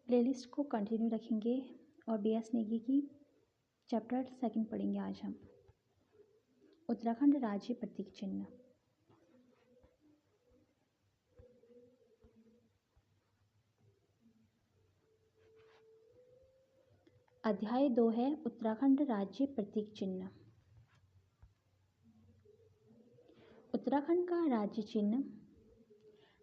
Playlist को continue रखेंगे और बीएस नेगी की चैप्टर 2 पढ़ेंगे आज हम। उत्तराखंड राज्य प्रतीक चिन्ह। अध्याय 2 है उत्तराखंड राज्य प्रतीक चिन्ह। उत्तराखंड का राज्य चिन्ह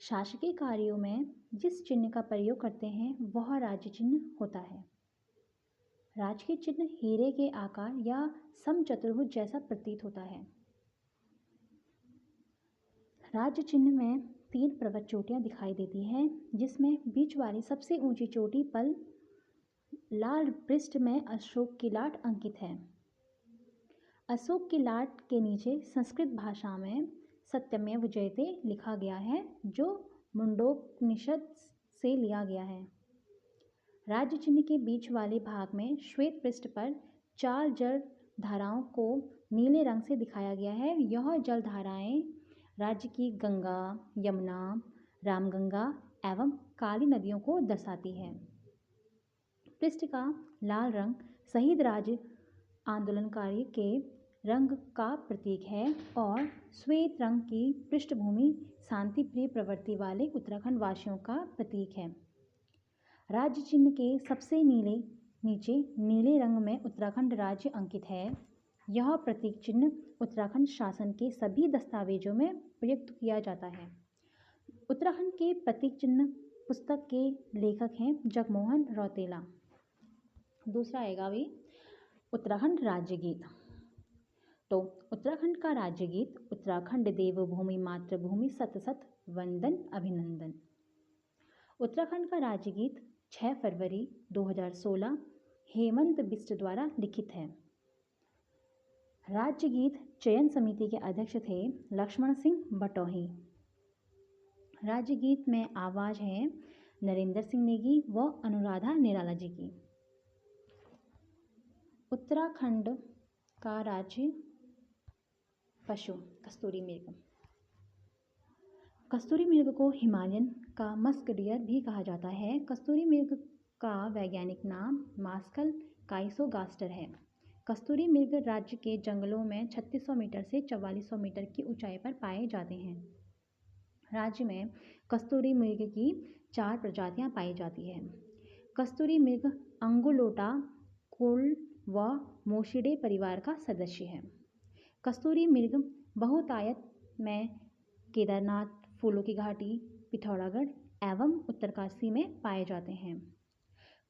शासकीय कार्यों में जिस चिन्ह का प्रयोग करते हैं वह राज्य चिन्ह होता है। राजकीय चिन्ह हीरे के आकार या समचतुर्भुज जैसा प्रतीत होता है। राज्य चिन्ह में 3 पर्वत चोटियां दिखाई देती हैं, जिसमें बीच वाली सबसे ऊंची चोटी पर लाल पृष्ठ में अशोक की लाट अंकित है। अशोक की लाट के नीचे संस्कृत भाषा में सत्यमेव जयते लिखा गया है, जो मुंडोपनिषद से लिया गया है। राज्य चिन्ह के बीच वाले भाग में श्वेत पृष्ठ पर 4 जल धाराओं को नीले रंग से दिखाया गया है। यह जल धाराएं राज्य की गंगा, यमुना, रामगंगा एवं काली नदियों को दर्शाती है। पृष्ठ का लाल रंग शहीद राज्य आंदोलनकारी के रंग का प्रतीक है और श्वेत रंग की पृष्ठभूमि शांति प्रिय प्रवृत्ति वाले उत्तराखंड वासियों का प्रतीक है। राज्य चिन्ह के सबसे नीचे नीले रंग में उत्तराखंड राज्य अंकित है। यह प्रतीक चिन्ह उत्तराखंड शासन के सभी दस्तावेजों में प्रयुक्त किया जाता है। उत्तराखंड के प्रतीक चिन्ह पुस्तक के लेखक हैं जगमोहन रौतेला। दूसरा आएगा भी उत्तराखंड राज्य गीत। तो उत्तराखंड का राज्य गीत उत्तराखंड देवभूमि मातृभूमि सत सत वंदन अभिनंदन। उत्तराखंड का राज्य गीत 6 फरवरी 2016 हेमंत बिष्ट द्वारा लिखित है। राज्य गीत चयन समिति के अध्यक्ष थे लक्ष्मण सिंह बटोही। राज्य गीत में आवाज है नरेंद्र सिंह नेगी व अनुराधा निराला जी की। उत्तराखंड का राज्य पशु कस्तूरी मृग। कस्तूरी मृग को हिमालयन का मस्क डियर भी कहा जाता है। कस्तूरी मृग का वैज्ञानिक नाम मास्कल काइसोगास्टर है। कस्तूरी मृग राज्य के जंगलों में 3600 मीटर से 4400 मीटर की ऊंचाई पर पाए जाते हैं। राज्य में कस्तूरी मृग की 4 प्रजातियां पाई जाती हैं। कस्तूरी मृग अंगुलोटा कुल व मोशिडे परिवार का सदस्य है। कस्तूरी मृग बहुतायत में केदारनाथ, फूलों की घाटी, पिथौरागढ़ एवं उत्तरकाशी में पाए जाते हैं।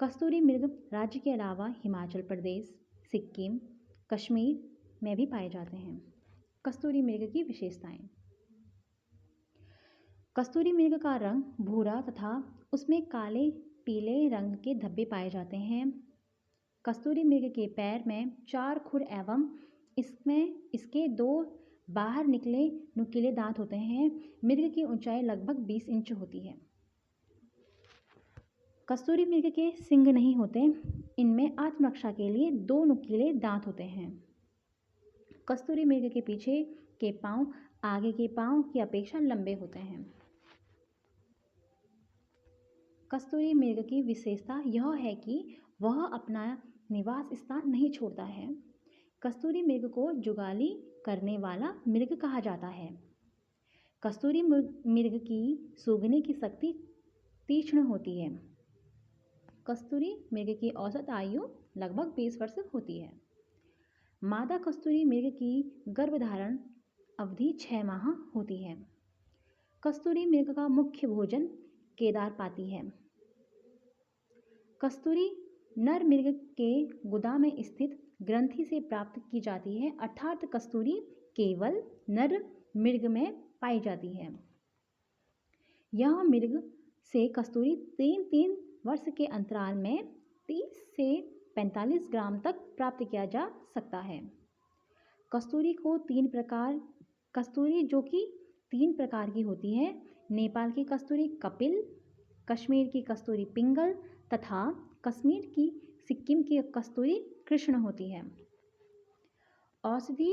कस्तूरी मृग राज्य के अलावा हिमाचल प्रदेश, सिक्किम, कश्मीर में भी पाए जाते हैं। कस्तूरी मृग की विशेषताएं। कस्तूरी मृग का रंग भूरा तथा उसमें काले पीले रंग के धब्बे पाए जाते हैं। कस्तूरी मृग के पैर में 4 खुर एवं इसके 2 बाहर निकले नुकीले दांत होते हैं। मृग की ऊंचाई लगभग 20 इंच होती है। कस्तूरी मृग के सींग नहीं होते। इनमें आत्मरक्षा के लिए 2 नुकीले दांत होते हैं। कस्तूरी मृग के पीछे के पांव आगे के पांव की अपेक्षा लंबे होते हैं। कस्तूरी मृग की विशेषता यह है कि वह अपना निवास स्थान नहीं छोड़ता है। कस्तूरी मृग को जुगाली करने वाला मृग कहा जाता है। कस्तूरी मृग की सूंघने की शक्ति तीक्ष्ण होती है। कस्तूरी मृग की औसत आयु लगभग 20 वर्ष होती है। मादा कस्तूरी मृग की गर्भधारण अवधि 6 माह होती है। कस्तूरी मृग का मुख्य भोजन केदारपाती है। कस्तूरी नर मृग के गुदा में स्थित ग्रंथि से प्राप्त की जाती है, अर्थात कस्तूरी केवल नर मृग में पाई जाती है। यह मृग से कस्तूरी 3 वर्ष के अंतराल में 30 से 45 ग्राम तक प्राप्त किया जा सकता है। कस्तूरी जो कि 3 प्रकार की होती है। नेपाल की कस्तूरी कपिल, कश्मीर की कस्तूरी पिंगल तथा सिक्किम की कस्तूरी कृष्ण होती है। औषधि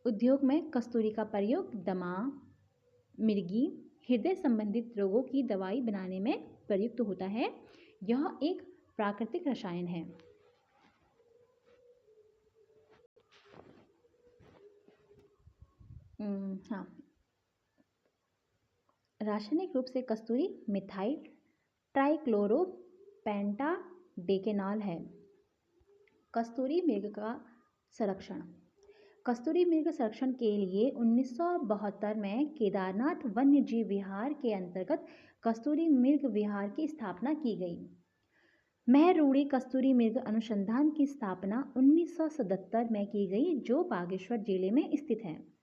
उद्योग में कस्तूरी का प्रयोग दमा, मिर्गी, हृदय संबंधित रोगों की दवाई बनाने में प्रयुक्त होता है। यह एक प्राकृतिक रसायन है। हाँ, रासायनिक रूप से कस्तूरी मिथाइल ट्राइक्लोरोपेंटाडेकेनॉल है। कस्तूरी मृग का संरक्षण। कस्तूरी मृग संरक्षण के लिए 1972 में केदारनाथ वन्य जीव विहार के अंतर्गत कस्तूरी मृग विहार की स्थापना की गई। महरूड़ी कस्तूरी मृग अनुसंधान की स्थापना 1977 में की गई, जो बागेश्वर जिले में स्थित है।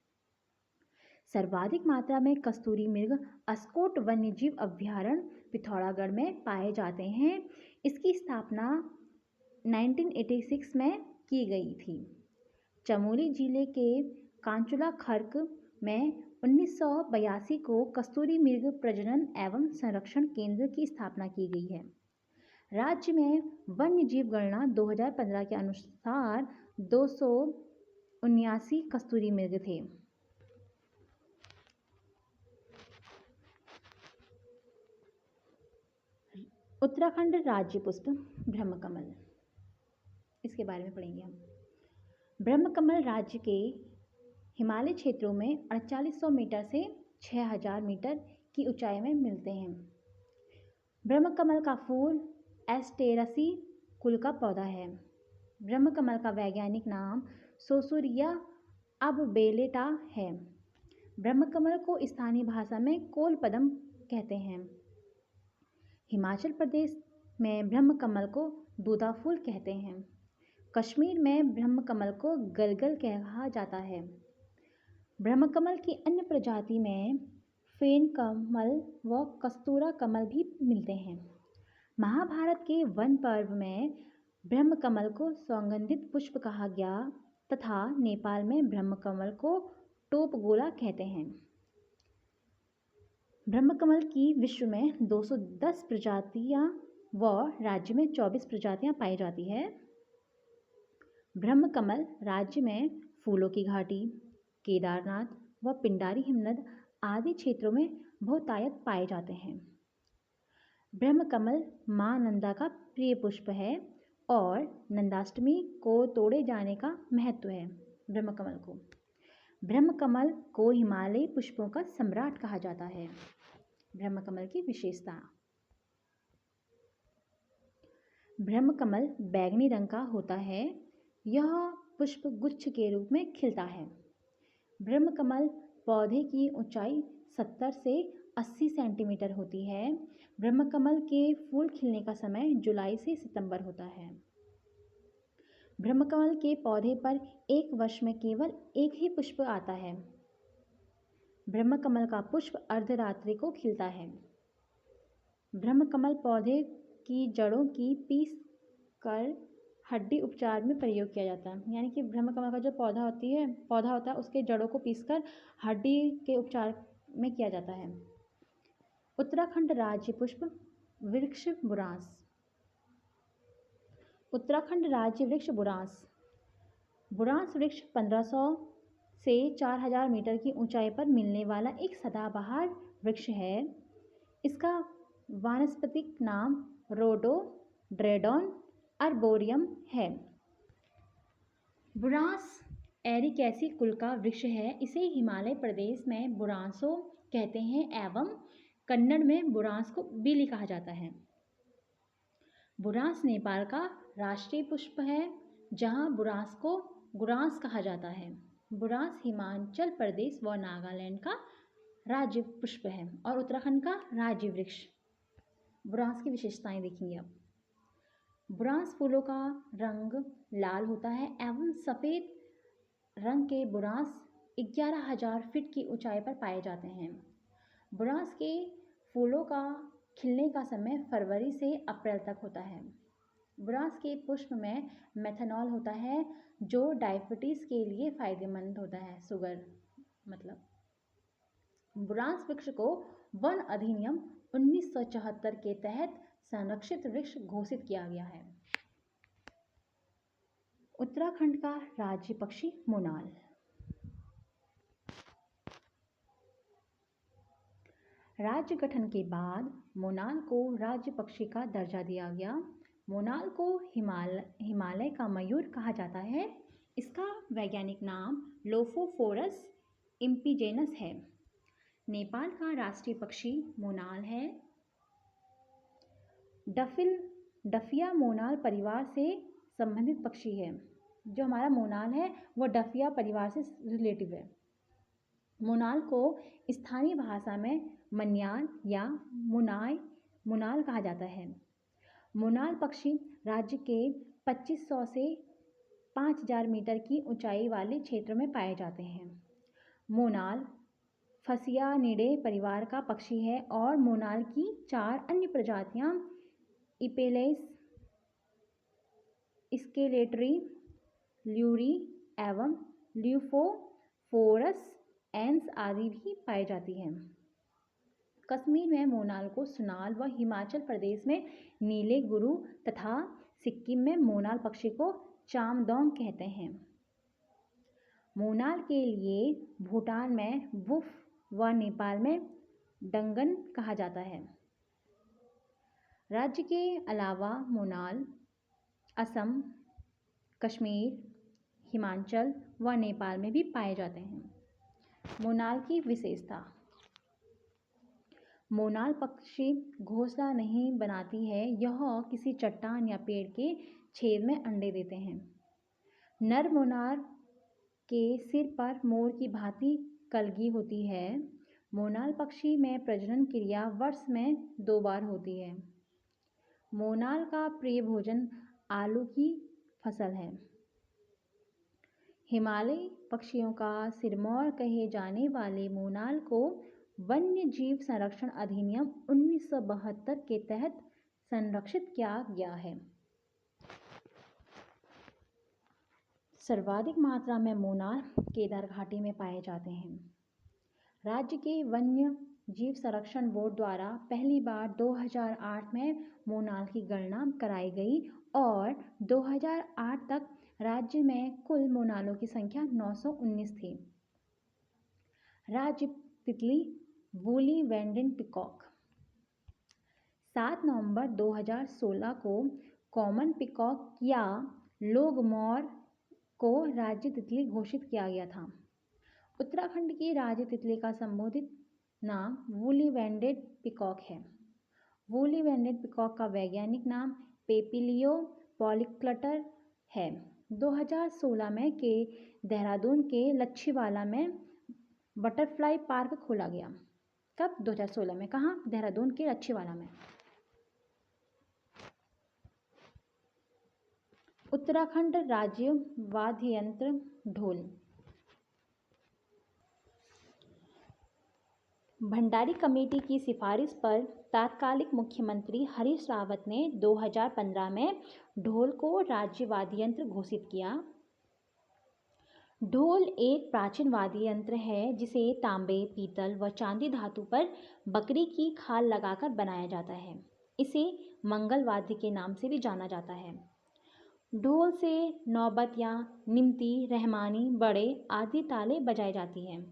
सर्वाधिक मात्रा में कस्तूरी मृग अस्कोट वन्यजीव अभयारण्य पिथौरागढ़ में पाए जाते हैं। इसकी स्थापना 1986 में की गई थी। चमोली जिले के कांचुला खर्क में 1982 को कस्तूरी मृग प्रजनन एवं संरक्षण केंद्र की स्थापना की गई है। राज्य में वन्य जीव गणना 2015 के अनुसार 279 कस्तूरी मृग थे। उत्तराखंड राज्य पुष्प ब्रह्मकमल, इसके बारे में पढ़ेंगे हम। ब्रह्मकमल राज्य के हिमालय क्षेत्रों में 4800 मीटर से 6000 मीटर की ऊंचाई में मिलते हैं। ब्रह्मकमल का फूल एस्टेरसी कुल का पौधा है। ब्रह्मकमल का वैज्ञानिक नाम सोसूरिया अबबेलेटा है। ब्रह्मकमल को स्थानीय भाषा में कोलपदम कहते हैं। हिमाचल प्रदेश में ब्रह्मकमल को दूधा फूल कहते हैं। कश्मीर में ब्रह्मकमल को गलगल कहा जाता है। ब्रह्मकमल की अन्य प्रजाति में फेन कमल व कस्तूरा कमल भी मिलते हैं। महाभारत के वन पर्व में ब्रह्मकमल को सौगंधित पुष्प कहा गया तथा नेपाल में ब्रह्मकमल को टोपगोला कहते हैं। ब्रह्मकमल की विश्व में 210 प्रजातियां व राज्य में 24 प्रजातियां पाई जाती है। ब्रह्मकमल राज्य में फूलों की घाटी, केदारनाथ व पिंडारी हिमनद आदि क्षेत्रों में बहुतायत पाए जाते हैं। ब्रह्मकमल मां नंदा का प्रिय पुष्प है और नंदाष्टमी को तोड़े जाने का महत्व है। ब्रह्मकमल को हिमालयी पुष्पों का सम्राट कहा जाता है। ब्रह्मकमल की विशेषता। ब्रह्मकमल बैंगनी रंग का होता है। यह पुष्प गुच्छ के रूप में खिलता है। ब्रह्मकमल पौधे की ऊंचाई 70 से 80 सेंटीमीटर होती है। ब्रह्मकमल के फूल खिलने का समय जुलाई से सितंबर होता है। ब्रह्मकमल के पौधे पर एक वर्ष में केवल एक ही पुष्प आता है। ब्रह्मकमल का पुष्प अर्धरात्रि को खिलता है। ब्रह्मकमल पौधे की जड़ों की पीस कर हड्डी उपचार में प्रयोग किया जाता है। यानी कि ब्रह्मकमल का जो पौधा होता है उसके जड़ों को पीसकर हड्डी के उपचार में किया जाता है। उत्तराखंड राज्य पुष्प वृक्ष बुरांस। उत्तराखंड राज्य वृक्ष बुरांस। बुरांस वृक्ष 1500 से 4000 मीटर की ऊंचाई पर मिलने वाला एक सदाबहार वृक्ष है। इसका वानस्पतिक नाम रोडोड्रेडॉन अर्बोरियम है। बुरांस एरिकेसी कुल का वृक्ष है। इसे हिमालय प्रदेश में बुरांसो कहते हैं एवं कन्नड़ में बुरांस को बीली कहा जाता है। बुरांस नेपाल का राष्ट्रीय पुष्प है, जहाँ बुरांस को गुरांस कहा जाता है। बुरांस हिमाचल प्रदेश व नागालैंड का राज्य पुष्प है और उत्तराखंड का राज्य वृक्ष। बुरांस की विशेषताएं देखेंगे अब। बुरांस फूलों का रंग लाल होता है एवं सफ़ेद रंग के बुरांस 11,000 फीट की ऊंचाई पर पाए जाते हैं। बुरांस के फूलों का खिलने का समय फरवरी से अप्रैल तक होता है। बुरांस के पुष्प में मेथनॉल होता है जो डायबिटीज़ के लिए फायदेमंद होता है, शुगर मतलब। बुरांस वृक्ष को वन अधिनियम 1974 के तहत संरक्षित वृक्ष घोषित किया गया है। उत्तराखंड का राज्य पक्षी मोनाल। राज्य गठन के बाद मोनाल को राज्य पक्षी का दर्जा दिया गया। मोनाल को हिमालय का मयूर कहा जाता है। इसका वैज्ञानिक नाम लोफोफोरस इम्पिजेनस है। नेपाल का राष्ट्रीय पक्षी मोनाल है। डफिया मोनाल परिवार से संबंधित पक्षी है। जो हमारा मोनाल है वो डफिया परिवार से रिलेटिव है। मोनाल को स्थानीय भाषा में मन्याल या मुनाल कहा जाता है। मोनाल पक्षी राज्य के 2500 से 5000 मीटर की ऊंचाई वाले क्षेत्र में पाए जाते हैं। मोनाल फसियानिडे परिवार का पक्षी है और मोनाल की 4 अन्य प्रजातियां इपेलेस, स्केलेटरी, ल्यूरी एवं ल्यूफोफोरस एंस आदि भी पाई जाती हैं। कश्मीर में मोनाल को सुनाल व हिमाचल प्रदेश में नीले गुरु तथा सिक्किम में मोनाल पक्षी को चामदोंग कहते हैं। मोनाल के लिए भूटान में वुफ व नेपाल में डंगन कहा जाता है। राज्य के अलावा मोनाल असम, कश्मीर, हिमाचल व नेपाल में भी पाए जाते हैं। मोनाल की विशेषता। मोनाल पक्षी घोंसला नहीं बनाती है। यह किसी चट्टान या पेड़ के छेद में अंडे देते हैं। नर मोनाल के सिर पर मोर की भांति कलगी होती है। मोनाल पक्षी में प्रजनन क्रिया वर्ष में 2 बार होती है। मोनाल का प्रिय भोजन आलू की फसल है। हिमालयी पक्षियों का सिरमौर कहे जाने वाले मोनाल को वन्य जीव संरक्षण अधिनियम 1972 के तहत संरक्षित किया गया है। सर्वाधिक मात्रा में मोनाल केदार घाटी में पाए जाते हैं। राज्य के वन्य जीव संरक्षण बोर्ड द्वारा पहली बार 2008 में मोनाल की गणना कराई गई और 2008 तक राज्य में कुल मोनालों की संख्या 919 थी। राज्य तितली वूली वेंडेन पिकॉक। 7 नवंबर 2016 को कॉमन पिकॉक या लोगमोर को राज्य तितली घोषित किया गया था। उत्तराखंड की राज्य तितली का संबोधित नाम वूली वेंडेड पिकॉक है। वूली वेंडेड पिकॉक का वैज्ञानिक नाम पेपिलियो पॉलीक्लटर है। 2016 में के देहरादून के लच्छीवाला में बटरफ्लाई पार्क खोला गया। कब? 2016 में। कहाँ? देहरादून के लच्छीवाला में। उत्तराखंड राज्य वाद्य यंत्र ढोल। भंडारी कमेटी की सिफारिश पर तत्कालीन मुख्यमंत्री हरीश रावत ने 2015 में ढोल को राज्य वाद्य यंत्र घोषित किया। ढोल एक प्राचीन वाद्य यंत्र है जिसे तांबे, पीतल व चांदी धातु पर बकरी की खाल लगाकर बनाया जाता है। इसे मंगल वाद्य के नाम से भी जाना जाता है। ढोल से नौबत या निमती, रहमानी, बड़े आदि ताले बजाई जाती हैं।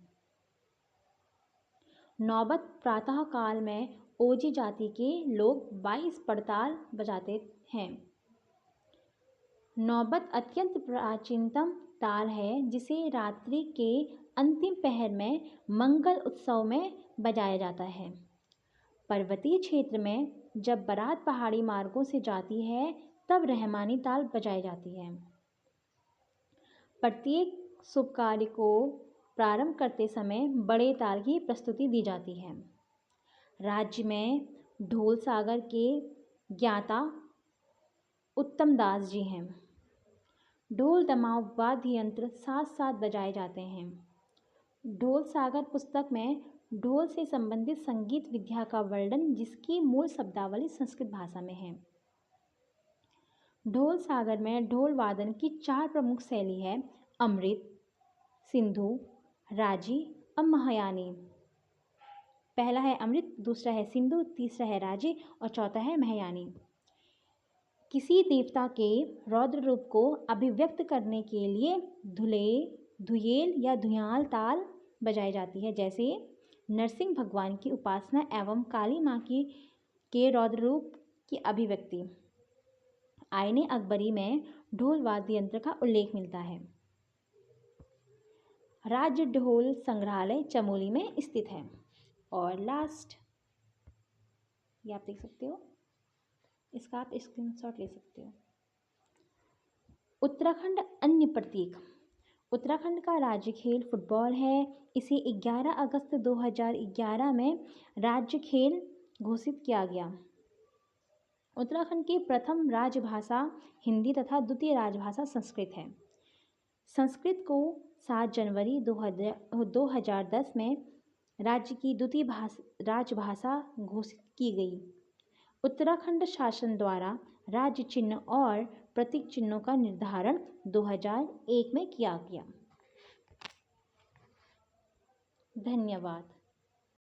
नौबत प्रातः काल में ओजी जाति के लोग 22 पड़ताल बजाते हैं। नौबत अत्यंत प्राचीनतम ताल है जिसे रात्रि के अंतिम पहर में मंगल उत्सव में बजाया जाता है। पर्वतीय क्षेत्र में जब बारात पहाड़ी मार्गों से जाती है तब रहमानी ताल बजाई जाती है। प्रत्येक शुभ कार्य को प्रारंभ करते समय बड़े ताल की प्रस्तुति दी जाती है। राज्य में ढोल सागर के ज्ञाता उत्तम दास जी हैं। ढोल दमाव वाद्य यंत्र साथ साथ बजाए जाते हैं। ढोल सागर पुस्तक में ढोल से संबंधित संगीत विद्या का वर्णन जिसकी मूल शब्दावली संस्कृत भाषा में है। ढोल सागर में ढोल वादन की 4 प्रमुख शैली है: अमृत, सिंधु, राजी और महायानी। पहला है अमृत, दूसरा है सिंधु, तीसरा है राजी और चौथा है महायानी। किसी देवता के रौद्र रूप को अभिव्यक्त करने के लिए धुलेल या धुयाल ताल बजाई जाती है, जैसे नरसिंह भगवान की उपासना एवं काली माँ की के रौद्र रूप की अभिव्यक्ति। आईने अकबरी में ढोल वाद्य यंत्र का उल्लेख मिलता है। राज्य ढोल संग्रहालय चमोली में स्थित है। और लास्ट ये आप देख सकते हो, इसका आप स्क्रीनशॉट ले सकते हो। उत्तराखंड अन्य प्रतीक। उत्तराखंड का राज्य खेल फुटबॉल है। इसे 11 अगस्त 2011 में राज्य खेल घोषित किया गया। उत्तराखंड की प्रथम राजभाषा हिंदी तथा द्वितीय राजभाषा संस्कृत है। संस्कृत को 7 जनवरी 2010 में राज्य की द्वितीय राजभाषा घोषित की गई। उत्तराखंड शासन द्वारा राज्य चिन्ह और प्रतीक चिन्हों का निर्धारण 2001 में किया गया। धन्यवाद।